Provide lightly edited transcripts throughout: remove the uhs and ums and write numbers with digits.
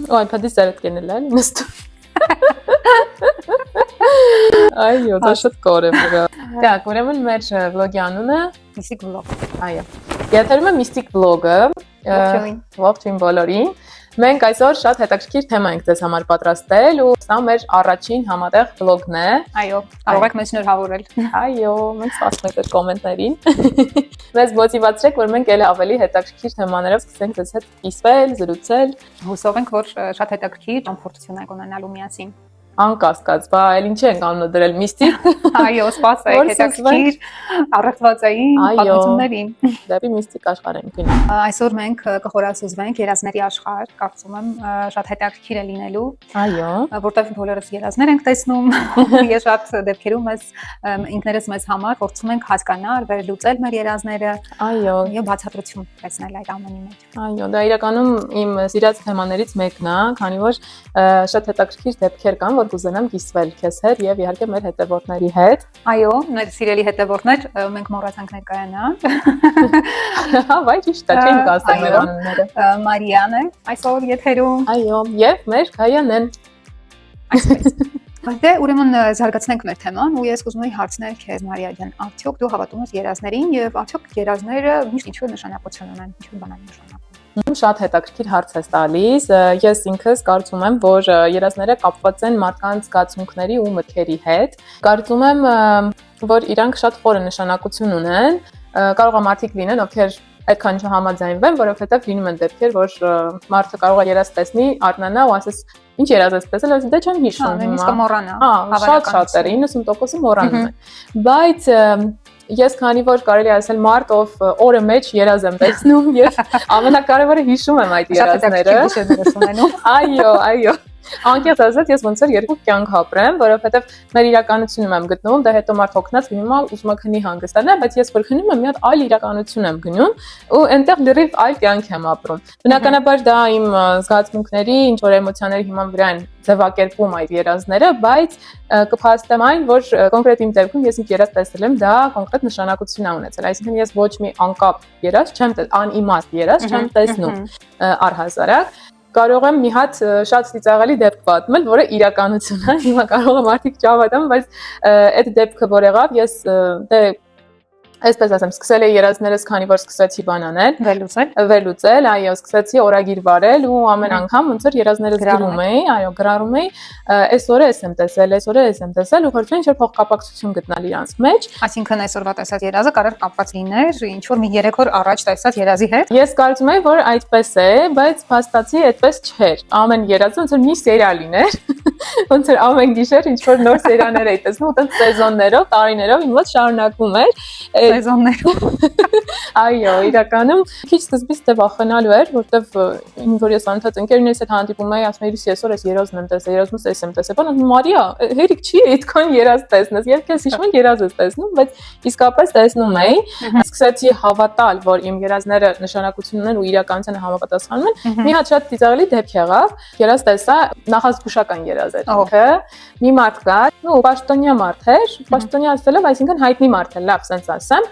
Ու iPad-ի սարդ կենելա նստում։ Այո, դա շատ կոր է վրա։ Так, ուրեմն մեր վլոգի անունը Mystic Vlog։ Այո։ Եթերում է Mystic Vlog-ը, ողջույն բոլորին։ Մենք այսօր շատ հետաքրքիր թեմա ենք ձեզ համար պատրաստել ու սա մեր առաջին համատեղ վլոգն է։ Այո, կարող եք մեզ շնորհավորել։ Այո, մենք սպասում ենք կոմենտներին։ Մեզ մոտիվացրեք, որ մենք էլ ավելի հետաքրքիր թեմաներով սկսենք ձեզ հետ կիսվել, զրուցել։ Հուսով ենք, որ շատ հետաքրքիր ճամփորդություն եք ունենալու միասին։ Անկասկած, բա այլ ինչ ենք անունը դրել միստիկ։ Այո, սպասեք հետաքրքիր առողջվածային պատմություններին։ Դեպի միստիկ աշխարհ ենք գնում։ Այսօր մենք կխորացուցվենք երազների աշխարհ, կարծում եմ շատ հետաքրքիր է լինելու։ Այո, որտեղ բոլորս երազներ ենք տեսնում, եւ շատ դեպքերում մեզ ինքներս մեզ համար փորձում ենք հասկանալ, վերլուծել մեր երազները։ այո, եւ բացատրություն տեսնել այդ ամենի մեջ։ Այո, դա իրականում իմ սիրած թեմաներից մեկն է, քանի որ շատ հետաքրքիր դեպքեր կան, որ կուզենամ կիսվել քեզ հետ եւ իհարկե մեր հետևորդների հետ։ Այո, մեր սիրելի հետևորդներ, մենք մոռացանք ներկայանալ։ Հա, վայ ճիշտ է, չեմ կասել մեր անունները։ Մարիան է այսօր եթերում։ Այո, եւ մեր Գայանեն։ Այսպես։ Դե ուրեմն զարգացնենք մեր թեման ու ես կուզում եի հարցնել քեզ Մարիա ջան, արդյոք դու հավատում ես երազներին եւ արդյոք երազները միշտ ինչ-որ նշանակություն ունեն, ինչ-որ բան են նշանակում։ Շատ հետաքրքիր հարց ես տալիս։ Ես ինքս կարծում եմ, որ երազները կապված են մարդկանց զգացմունքների ու մտքերի հետ։ Կարծում եմ, որ իրանք շատ խորը նշանակություն ունեն։ Կարող է մարդիկ լինեն, ովքեր այդքան չհամաձայնվեն, որովհետև լինում են դեպքեր, որ մարդը կարող է երազ տեսնի, արթնանա ու ասես ինչ երազ ես տեսել, ասես դե չեմ հիշում հիմա։ Նույնիսկ մոռանա։ Շատ է, 90%-ը մոռանում են։ Բայց ես քանի որ կարելի է ասել մարդ ով օրը մեջ երազ եմ տեսնում եւ ամենակարևորը հիշում եմ այդ երազները։ Այո, այո։ Անկեղծ ասած ես ոնց որ երկու կյանք ապրեմ, որովհետև մեր իրականությունում եմ գտնվում, դա հետո մարդ հոգնած լինում է ուզում է քնի հանգստանալ, բայց ես որ քնում եմ մի հատ այլ իրականություն եմ գնում ու այնտեղ լրիվ այլ կյանք եմ ապրում։ Բնականաբար դա իմ զգացմունքների, ինչ որ էմոցիաների հիման վրա են ձևակերպում այդ երազները, բայց կփաստեմ այն, որ կոնկրետ իմ դեպքում ես ինչ երազ տեսել եմ, դա կոնկրետ նշանակություն է ունեցել։ Այսինքն ես ոչ մի անկապ երազ չեմ անիմաստ երազ չեմ տեսնում առհասարակ։ Կարող եմ մի հատ շատ ծիծաղելի դեպք պատմել, որը իրականություն է։ Հիմա կարող եմ մարդիկ չհավատան, բայց այդ դեպքը որ եղավ, ես դե այսպես ասեմ, սկսել էի երազներս, քանի որ սկսեցի բանանել, վերլուծել, այո, սկսեցի օրագիր վարել ու ամեն անգամ ոնց որ երազներս գրում էի, այո, գրառում էի, այսօրը ես եմ տեսել, այսօրը ես եմ տեսել ու փորձում ինչ որ փոխկապակցություն գտնել իրանց մեջ։ Այսինքն այսօրվա տեսած երազը կարող կապված լիներ ինչ որ մի 3 օր առաջ տեսած երազի հետ։ Ես կարծում եմ, որ այդպես է, բայց փաստացի այդպես չէր։ Ամեն երազը ոնց որ մի սերիալ լիներ, ոնց որ ամեն գիշեր ինչ որ նոր սերիալներ էի տեսնում, ու տենց սեզոններով, տարիներով ինձ մոտ շարունակվում էր։ Այո, իրականում քիչ սկզբից դե վախենալու էր, որտեվ ինչ որ ես անընդհատ ընկերներիս հետ հանդիպում էի, ասում էի, ես այսօր երազն եմ տեսել, երազումս եմ տեսել, բան Մարիա, հերիք չի այդքան երազ տեսնես, եւ քեզ հիշում են երազ ես տեսնում, բայց իսկապես տեսնում էի, սկսեցի հավատալ, որ իմ երազները նշանակություն ունեն ու իրականությանը համապատասխանում են։ Մի հատ շատ ծիծաղելի դեպք եղավ, երազ տեսա, նախազգուշական երազ էր ինքը, մի մարդ կար, ու պաշտոնյա մարդ էր, պաշտոնյա ասելով, այսինքն հայտնի մարդ է, լավ, sense ասեմ,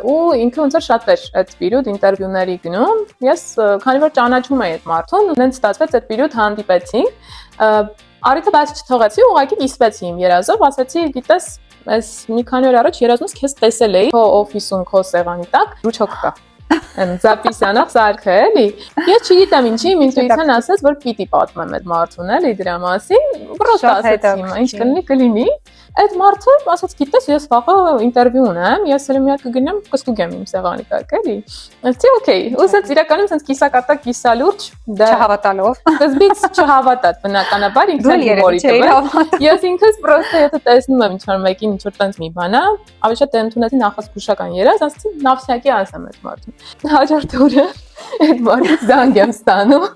ու ինքը ոնց որ շատ էր այդ պիրուտ ինտերվյուների գնում։ Ես քանի որ ճանաչում էի այդ մարդուն, ունեն ստացվեց այդ պիրուտ հանդիպեցինք։ Արիթը բաց չթողեցի, ուղղակի իսպեցի իմ երազով, ասացի, գիտես, այս մի քանի օր առաջ երազումս քեզ տեսել էի քո օֆիսում, քո սեղանի տակ, ռուչոկ կա։ Զապիսանով սարքը էլի։ Ես չգիտեմ ինչի, իմ ինտուիցիան ասաց, որ պիտի պատմեմ այդ մարդուն էլի դրա մասին։ Պրոստը ասացի, ինչ կլինի։ Այդ մարդը ասաց, գիտես, ես վաղը ինտերվյու ունեմ, ես էլ մի հատ կգնամ կստուգեմ իմ սեղանի տակ, էլի։ Ասեցի, օքեյ, ուսած իրականում sense կիսակատակ կիսալուրջ, դա չհավատալով։ Սկզբից չհավատած, բնականաբար ինքս հումորի տվել։ Ես ինքս պրոստը եթե տեսնում եմ ինչ-որ մեկին ինչ-որ տենց մի բան է, ավելի շատ ընդունեցի նախազգուշական երազ, ասեցի, նավսյակի ասեմ այդ մարդուն։ Հաջորդ օրը այդ մարդից զանգ եմ ստանում։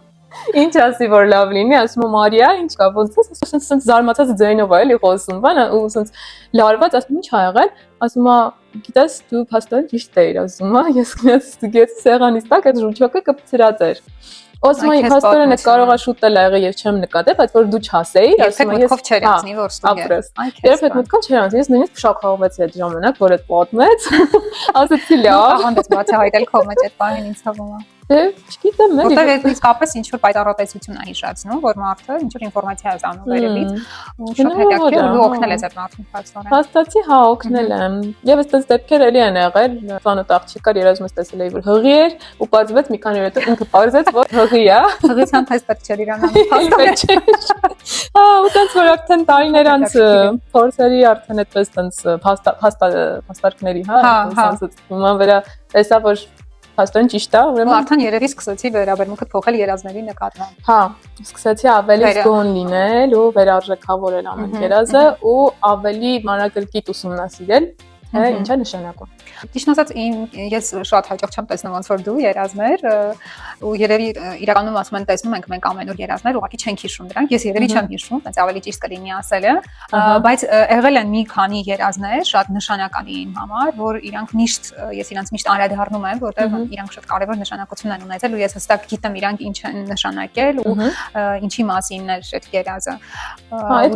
Ինչ ասի որ լավ լինի, ասում եմ Մարիա, ինչ կա, ոնց է, ասես զարմացած ձայնով էլի խոսում, բան, ու ասես լարված, ասում ինչ ա եղել, ասում է, գիտես, դու փաստորեն ճիշտ էիր, ասում է, ես գնաց ստուգեց սեղանից տակ այդ ռուչոկը կպցրած էր։ Ասում է, փաստորեն այդ կարող է շուտել ա եղել, ես չեմ նկատել, բայց որ դու չասեիր, ասում է, ես մտքով չեր անցնի, որ ստուգես։ Երբ այդ մտքով չեր անցնի, ես նույնիսկ փշակողվեցի այդ ժամանակ, որ այդ պատմեց, ասեցի լավ։ Ահանդես բացահայտել քո մեջ այդ բանին ինձ թվում է։ Դե չգիտեմ, որտեղ իսկապես ինչ որ պայծառատեսություն է հիշացնում, որ մարդը ինչ որ ինֆորմացիա է ստանում վերևից ու շատ հետաքրքիր է ու օգնել է այդ մարդուն փաստորեն։ Հաստատի, հա, օգնել եմ։ Եվ այստեղ դեպքեր էլի են եղել, ծանոթ աղջիկար երազումս տեսել էի, որ հղի էր ու պարզվեց մի քանի օր հետո ինքը պարզեց, որ հղի է։ Հղիության թեստը չէր իրանում փաստորեն։ Հա, ու տենց որ արդեն տարիներ անց փորձերի արդեն այդպես տենց փաստարկների, հա, ասացումա վրա տեսա, որ Հաստորեն ճիշտ է, ուրեմն արդեն երևի սկսեցի վերաբերմունքդ փոխել երազների նկատմամբ։ Հա, սկսեցի ավելի զգոն լինել ու վերարժեքավորել ամեն երազը ու ավելի մանրակրկիտ ուսումնասիրել, թե ինչ է նշանակում։ Ճիշտն ասած, ես շատ հաճախ չեմ տեսնում ոնց որ դու երազներ ու երևի իրականում ասում են տեսնում ենք մենք ամեն օր երազներ, ուղղակի չենք հիշում դրանք, ես երևի չեմ հիշում, այնց ավելի ճիշտ կլինի ասելը, բայց եղել են մի քանի երազներ շատ նշանակալի իմ համար, որ իրանք միշտ ես իրանց միշտ անդրադառնում եմ, որտեղ իրանք շատ կարևոր նշանակություն են ունեցել ու ես հստակ գիտեմ իրանք ինչ են նշանակել ու ինչի մասինն է այդ երազը։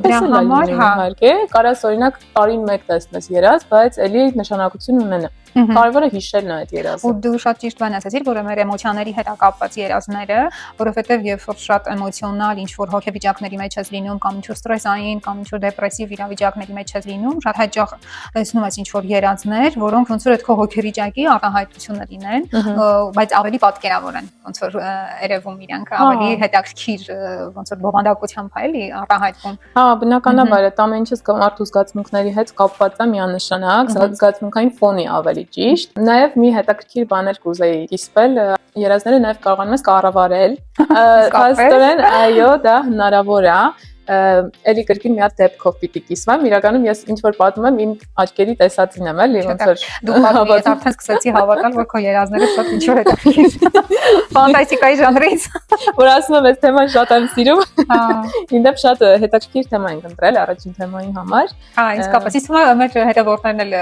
Դրա համար իհարկե կարաս օրինակ տարին մեկ տեսնես երազ, բայց էլի նշանակություն ունենա։ Կարևորը հիշելն է այդ երազը։ Ու դու շատ ճիշտ բան ասացիր, որ մեր էմոցիաների հետ կապված երազները, որովհետև երբ որ շատ էմոցիոնալ ինչ-որ հոգեվիճակների մեջ ես լինում, կամ ինչ-որ ստրեսային, կամ ինչ-որ դեպրեսիվ իրավիճակների մեջ ես լինում, շատ հաճախ տեսնում ես ինչ-որ երազներ, որոնք ոնց որ այդ քո հոգեվիճակի արտահայտությունը լինեն, բայց ավելի պատկերավոր են, ոնց որ երևում իրանք ավելի հետաքրքիր, ոնց որ բովանդակությամբ է էլի արտահայտվում։ Հա, բնականաբար այդ ամեն ինչը մարդու զգացմունքների հետ կապված է միանշանակ, զգացմունքային ֆոնի ավելի ճիշտ։ Նաև մի հետաքրքիր բաներ կուզեի կիսվել, երազները նաև կարողանում ես կառավարել։ Փաստորեն, այո, դա հնարավոր է։ Էլի կրկին մի հատ դեպքով պիտի կիսվեմ, իրականում ես ինչ որ պատմում եմ իմ աչքերի տեսածին եմ, էլի ոնց որ դու պատմում ես արդեն սկսեցի հավատալ, որ քո երազները շատ ինչ որ հետաքրքիր ֆանտաստիկայի ժանրից, որ ասում եմ, այս թեման շատ եմ սիրում։ Հա, ինձ շատ հետաքրքիր թեմա ենք ընտրել առաջին թեմայի համար։ Հա, իսկապես, իսկ մեր հետևորդներն էլ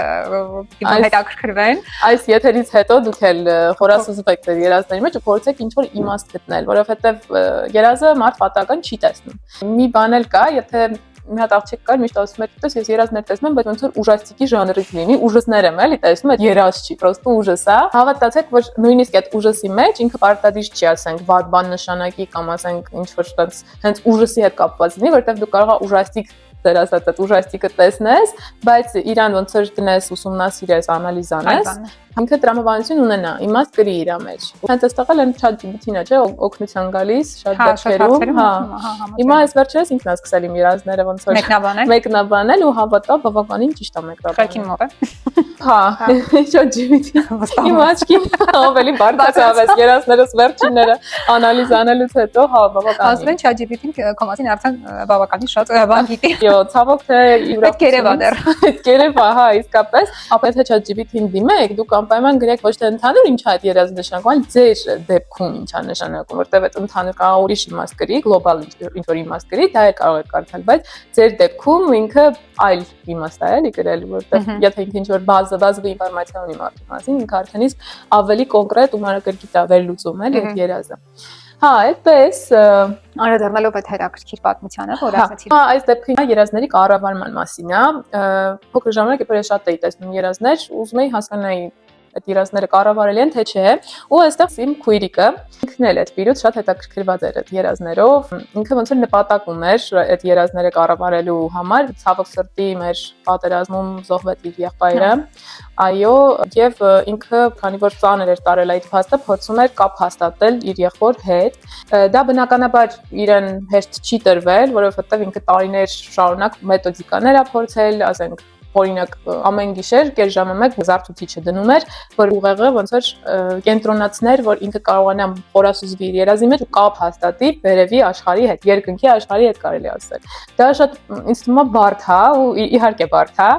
հետաքրքրվեն։ Այս եթերից հետո դուք էլ խորասուզվեք ձեր երազների մեջ ու փորձեք ինչ որ իմաստ գտնել, որովհետև երազը մարդ պատական չի տեսնում։ Մի բան էլ կա, եթե մի հատ աղջիկ կար, միշտ ասում էր, դες ես երազներ տեսնում եմ, բայց ոնց որ ուժաստիկի ժանրից լինի, ուժսներ եմ էլի տեսնում, այդ երազ չի, պրոստը ուժս է։ Հավատացեք, որ նույնիսկ այդ ուժսի մեջ ինքը պարտադիր չի, ասենք, վատ բան նշանակի կամ ասենք ինչ որ հենց ուժսի հետ կապված լինի, որովհետև դու կարող ես ուժաստիկ դեր ասած այդ ուժաստիկը տեսնես, բայց իրան ոնց որ դնես, ուսումնասիրես, անալիզ անես, ինքը տրամաբանություն ունենա, իմաստ կրի իր մեջ։ Հենց այստեղ էլ են ChatGPT-ն է, չէ, օգնության գալիս շատ դեպքերում, հա։ Հիմա այս վերջերս ինքն է սկսել իմ երազները ոնց որ մեկնաբանել ու հավատա բավականին ճիշտ է մեկնաբանել։ մոտ է։ Հա, ChatGPT-ն։ Իմ աչքին ավելի բարձրացավ այս երազներս վերջինները անալիզ անելուց հետո, հա, բավականին։ Ասում են ChatGPT-ն կոմասին արդեն բավականին շատ բան գիտի։ Այո, ցավոք թե Պետք երևա դեռ։ Պետք երևա, հա, իսկապես, ապա թե ChatGPT-ին դիմեք, դուք անպայման գրեք ոչ թե ընդհանուր ինչ է այդ երազը նշանակում, այլ ձեր դեպքում ինչ է նշանակում, որտեղ այդ ընդհանուր կարող ուրիշ իմաստ գրի, գլոբալ ինչ որ իմաստ գրի, դա է կարող եք կարդալ, բայց ձեր դեպքում ինքը այլ իմաստ է էլի գրել, որտեղ եթե ինքը ինչ որ բազովի ինֆորմացիա ունի մարդու մասին, ինքը արդեն իսկ ավելի կոնկրետ ու մանրակրկիտ է վերլուծում էլի այդ երազը։ Հա, այդպես անդրադառնալով այդ հետաքրքիր պատմությանը, որ ասացի։ Հա, այս դեպքը երազների կառավարման մասին է։ Փոքր ժամանակ երբ շատ էի տեսնում երազներ, ուզում էի հասկանալ այդ երազները կառավարելի են թե չէ, ու այստեղ իմ քույրիկը ինքն էլ այդ վիրուս շատ հետաքրքրված էր այդ երազներով, ինքը ոնց որ նպատակ ուներ այդ երազները կառավարելու համար, ցավոք սրտի մեր պատերազմում զոհվեց իր եղբայրը, այո, եւ ինքը քանի որ ծանր էր տարել այդ փաստը, փորձում էր կապ հաստատել իր եղբոր հետ, դա բնականաբար իրեն հեշտ չի տրվել, որովհետեւ ինքը տարիներ շարունակ մեթոդիկաներ է փորձել, ասենք օրինակ ամեն գիշեր կես ժամը մեկ զարթուցիչը դնում էր, որ ուղեղը ոնց որ կենտրոնացներ, որ ինքը կարողանա խորասուզվի իր երազի մեջ ու կապ հաստատի վերևի աշխարհի հետ, երկնքի աշխարհի հետ կարելի ասել։ Դա շատ ինձ թվում է բարդ է ու իհարկե բարդ է։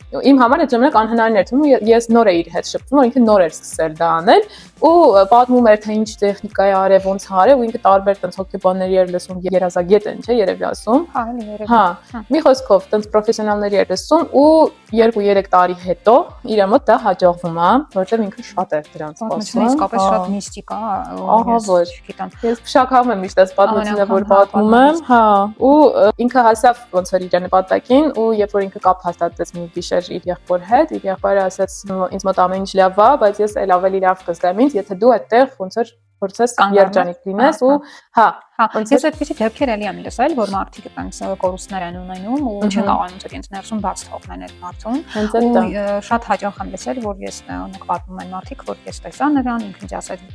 Իմ համար այդ ժամանակ անհնարին էր թվում, ես նոր էի իր հետ շփվում, որ ինքը նոր էր սկսել դա անել ու պատմում էր թե ինչ տեխնիկա է արել, ոնց արել ու ինքը տարբեր տենց հոգեբանների էր լսում, երազագետ են, չէ, երևի ասում։ Հա, մի խոսքով տենց պրոֆեսիոնալների էր լսում ու 2-3 տարի հետո իր մոտ դա հաջողվում է, որովհետև ինքը շատ էր դրանց խոսում։ Իսկապես շատ միստիկա, ահա որ գիտեմ։ Ես փշականում եմ միշտ այս պատմությունը, որ պատմում եմ, հա, ու ինքը հասավ ոնց որ իր նպատակին ու երբ որ ինքը կապ հաստատեց մի գիշեր իր եղբոր հետ, իր եղբայրը ասաց ինձ մոտ ամեն ինչ լավ է, բայց ես էլ ավելի լավ կզգամ ինձ, եթե դու այդտեղ ոնց որ փորձես երջանիկ լինես ու հա ես այդպեսի դեպքեր էլի եմ լսել, որ մարդիկ այդպես կորուստներ են ունենում ու չեն կարողանում իրենց ներսում բաց թողնել այդ մարդուն։ Ու շատ հաճախ եմ լսել, որ ես նկատում եմ մարդիկ, որ ես տեսա նրան, ինքն ինձ ասել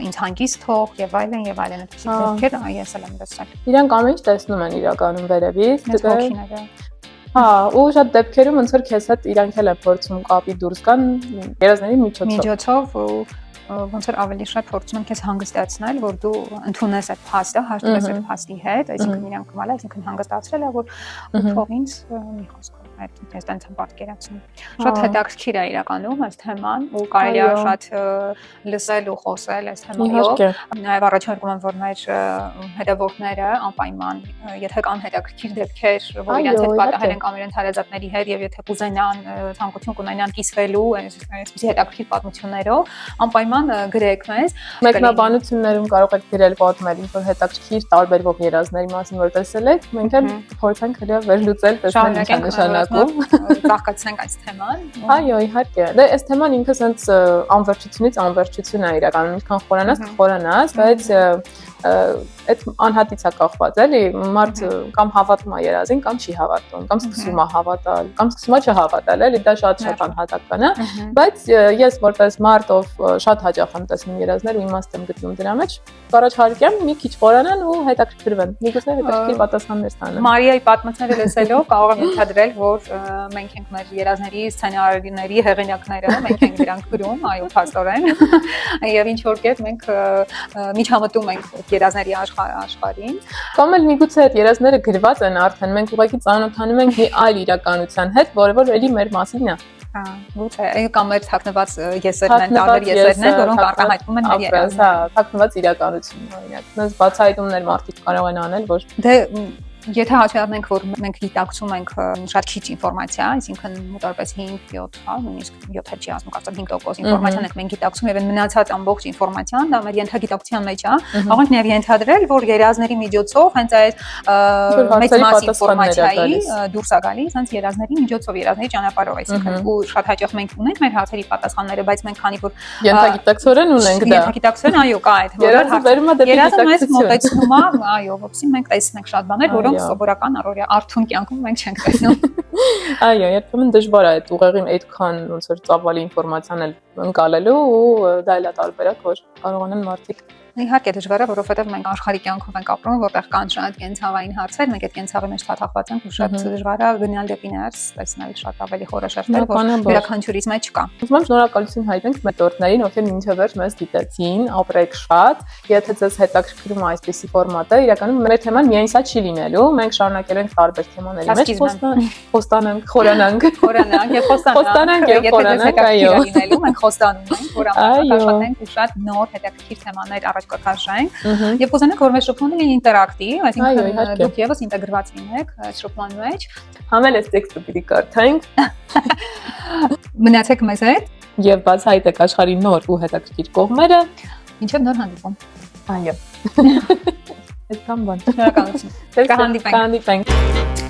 ինձ հանգիստ թող եւ այլն այդպեսի դեպքեր ես էլ եմ լսել։ Իրանք ամեն ինչ տեսնում են իրականում վերևից, դե հա, ու շատ դեպքերում ոնց որ քեզ հետ իրանք էլ են փորձում կապի դուրս գան երազների միջոցով ու ոնց որ ավելի շատ փորձում են քեզ հանգստացնել, որ դու ընդունես այդ փաստը, հաշտվես այդ փաստի հետ, այսինքն իրանք կմալա, այսինքն հանգստացրել է, որ թող ինձ մի խոսքով այդ տենց եմ պատկերացնում։ Շատ հետաքրքիր է իրականում այս թեման ու կարելի է շատ լսել ու խոսել այս թեմայով։ Նաև առաջարկում եմ, որ մեր հետևորդները անպայման, եթե կան հետաքրքիր դեպքեր, որ իրենց հետ պատահել են կամ իրենց հարազատների հետ եւ եթե կուզենան ցանկություն կունենան կիսվելու այսպիսի հետաքրքիր պատմություններով, անպայման գրեք մեզ։ Մեկնաբանություններում կարող եք գրել պատմել ինչ որ հետաքրքիր տարբերվող երազների մասին, որ տեսել եք, մենք էլ փորձենք հրավեր վերլուծել, տեսնել ինչ նշանակում Կախկացնենք այս թեման։ Այո, իհարկե։ Դե այս թեման ինքը sense անվերջությունից անվերջություն է իրականում, ինչքան խորանաս, բայց այդ անհատից է կախված, էլի, մարդ կամ հավատում է երազին, կամ չի հավատում, կամ սկսում է հավատալ, կամ սկսում է չհավատալ, էլի, դա շատ անհատական է, բայց ես որպես մարդ, ով շատ հաճախ եմ տեսնում երազներ ու իմաստ եմ գտնում դրա մեջ, կառաջարկեմ մի քիչ խորանան ու հետաքրքրվեն։ Միգուցե հետաքրքիր պատասխաններ ստանան։ Մարիայի պատմությունները լսելով կարող եմ ենթադրել, որ մենք ենք մեր երազների սցենարների հեղինակները, մենք ենք դրանք գրում, այո, փաստորեն։ Եվ ինչ որ կերպ մենք միջամտում ենք երազների աշխարհին։ Կամ էլ միգուցե այդ երազները գրված են արդեն, մենք ուղղակի ծանոթանում ենք մի այլ իրականության հետ, որը էլի մեր մասին է։ Գուցե կամ մեր թաքնված եսերն են, տարբեր եսերն են, որոնք արտահայտվում են մեր երազում։ Հա, թաքնված իրականություն, օրինակ։ Նույնիսկ բացահայտումներ մարդիկ կարող են անել, որ դե Եթե հաշվառենք, որ մենք գիտակցում ենք շատ քիչ ինֆորմացիա, այսինքն մոտավորապես 5-7, հա, նույնիսկ 7 չի ասում, կարծեմ 5% ինֆորմացիան ենք մենք գիտակցում եւ մնացած ամբողջ ինֆորմացիան դա մեր ենթագիտակցության մեջ է, կարող ենք նաեւ ենթադրել, որ երազների միջոցով հենց այդ մեծ մաս ինֆորմացիայի դուրս է գալիս, հենց երազների միջոցով, երազների ճանապարհով, այսինքն ու շատ հաճախ մենք ունենք մեր հարցերի պատասխանները, բայց մենք քանի որ ենթագիտակցորեն ունենք դա։ Ենթագիտակցորեն, այո, կա այդ որը երազը մեզ մոտեցնում է, այո, որովհետեւ մենք տեսնենք շատ բաներ, որոնք սովորական առօրյա արթուն կյանքում մենք չենք տեսնում։ Այո, երբեմն դժվար է այդ ուղեղին այդքան ոնց որ ծավալի ինֆորմացիան էլ ընկալելու ու դա էլ է տարբերակ, որ կարողանան մարդիկ Իհարկե դժվար է, որովհետև մենք աշխարհի կյանքում ենք ապրում, որտեղ կան շատ կենցաղային հարցեր, մենք այդ կենցաղի մեջ թաթախված ենք ու շատ դժվար է գնալ դեպի ներս, տեսնել շատ ավելի խորաշերտեր, որ յուրաքանչյուրիս մեջ կա։ Ուզում եմ շնորհակալություն հայտնենք մետորդներին, ովքեր մինչև վերջ մեզ դիտեցին, ապրեք շատ։ Եթե ձեզ հետաքրքրում է այսպիսի ֆորմատը, իրականում մեր թեման միայն սա չի լինելու, մենք շարունակել ենք տարբեր թեմաների մեջ խոստանանք, խորանանք եւ խոստանանք եւ խորանանք, այո, լինելու մենք խոստանում ենք, որ աշխատենք ու շատ նոր հետաքրքիր թեմաներ առաջ կքաշենք եւ կուզենանք որ մեր շփումը լինի ինտերակտիվ, այսինքն դուք եւս ինտեգրված լինեք շփման մեջ։ Համել էս տեքստը պիտի կարդանք։ Մնացեք մեզ հետ եւ բացահայտեք աշխարհի նոր ու հետաքրքիր կողմերը։ Մինչև նոր հանդիպում։ Այո։ Այդքան բան։ Շնորհակալություն։ Կհանդիպենք։